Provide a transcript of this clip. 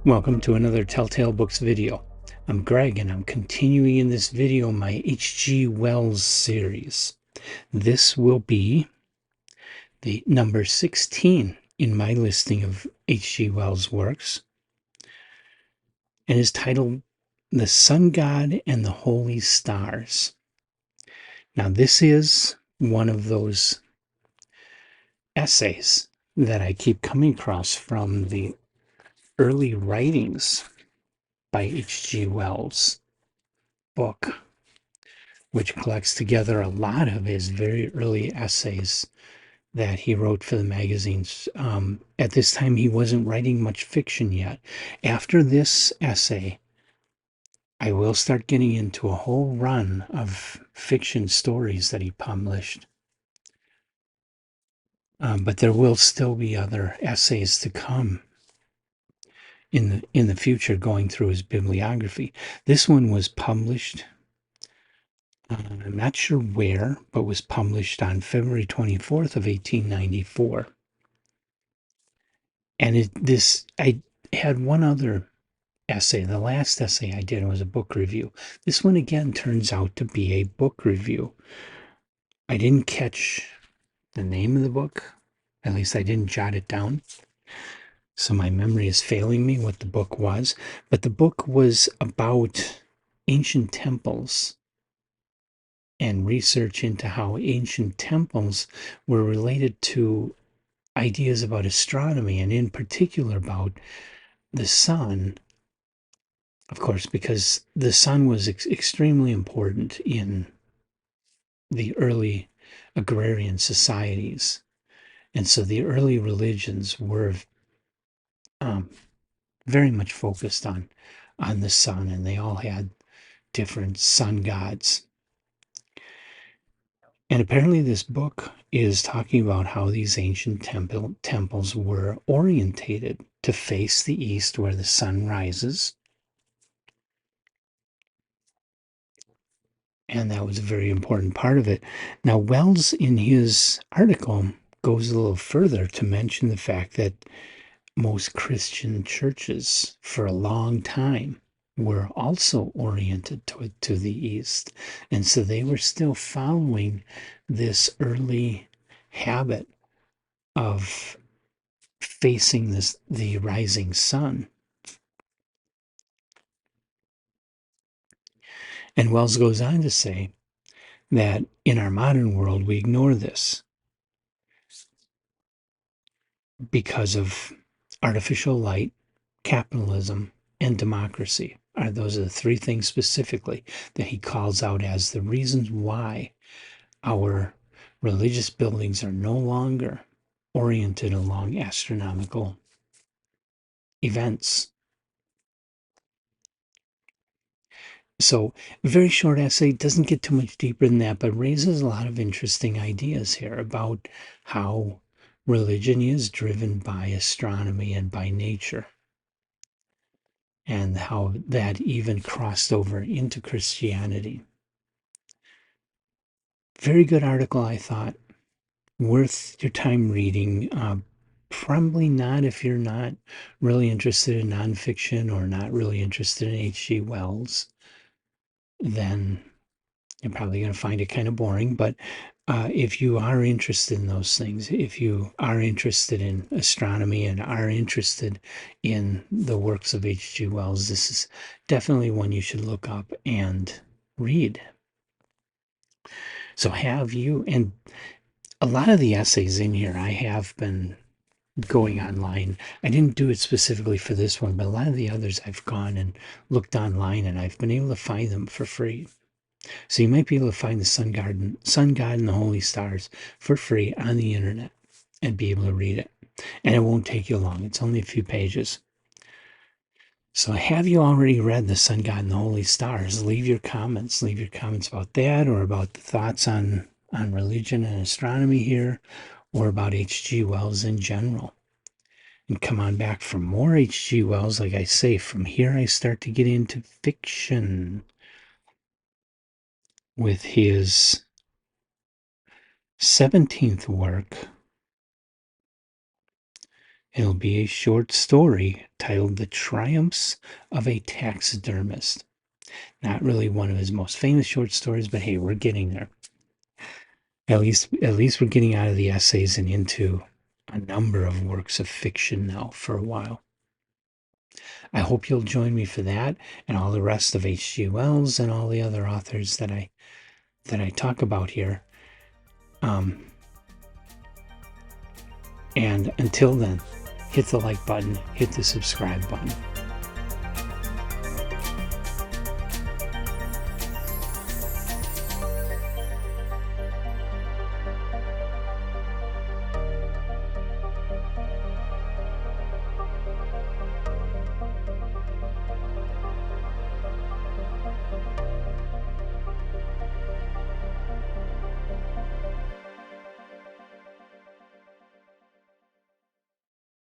Welcome to another Telltale Books video. I'm Greg and I'm continuing in this video my H.G. Wells series. This will be the number 16 in my listing of H.G. Wells works and is titled The Sun God and the Holy Stars. Now this is one of those essays that I keep coming across from the early writings by H.G. Wells book, which collects together a lot of his very early essays that he wrote for the magazines. At this time, he wasn't writing much fiction yet. After this essay, I will start getting into a whole run of fiction stories that he published. But there will still be other essays to come in the future going through his bibliography. This one was published, I'm not sure where, but was published on February 24th of 1894. And I had one other essay. The last essay I did was a book review. This one again turns out to be a book review. I didn't catch the name of the book. At least I didn't jot it down. So my memory is failing me what the book was. But the book was about ancient temples and research into how ancient temples were related to ideas about astronomy, and in particular about the sun, of course, because the sun was extremely important in the early agrarian societies. And so the early religions were um, very much focused on the sun, and they all had different sun gods. And apparently this book is talking about how these ancient temples were orientated to face the east where the sun rises. And that was a very important part of it. Now, Wells, in his article, goes a little further to mention the fact that most Christian churches for a long time were also oriented to the east. And so they were still following this early habit of facing the rising sun. And Wells goes on to say that in our modern world, we ignore this because of artificial light, capitalism, and democracy. Those are the three things specifically that he calls out as the reasons why our religious buildings are no longer oriented along astronomical events. So, very short essay, doesn't get too much deeper than that, but raises a lot of interesting ideas here about how religion is driven by astronomy and by nature, and how that even crossed over into Christianity. Very good article, I thought. Worth your time reading. Probably not if you're not really interested in nonfiction or not really interested in H.G. Wells. Then you're probably going to find it kind of boring. But if you are interested in those things, if you are interested in astronomy and are interested in the works of H.G. Wells, this is definitely one you should look up and read. So have you, and a lot of the essays in here I have been going online. I didn't do it specifically for this one, but a lot of the others I've gone and looked online and I've been able to find them for free. So you might be able to find the Sun God and the Holy Stars for free on the internet and be able to read it. And it won't take you long. It's only a few pages. So have you already read the Sun God and the Holy Stars? Leave your comments. Leave your comments about that, or about the thoughts on religion and astronomy here, or about H.G. Wells in general. And come on back for more H.G. Wells. Like I say, from here I start to get into fiction with his 17th work, It'll be a short story titled The Triumphs of a Taxidermist. Not really one of his most famous short stories, but hey, we're getting there. At least we're getting out of the essays and into a number of works of fiction now for a while. I hope you'll join me for that and all the rest of H.G. Wells and all the other authors that I talk about here. And until then, hit the like button, hit the subscribe button.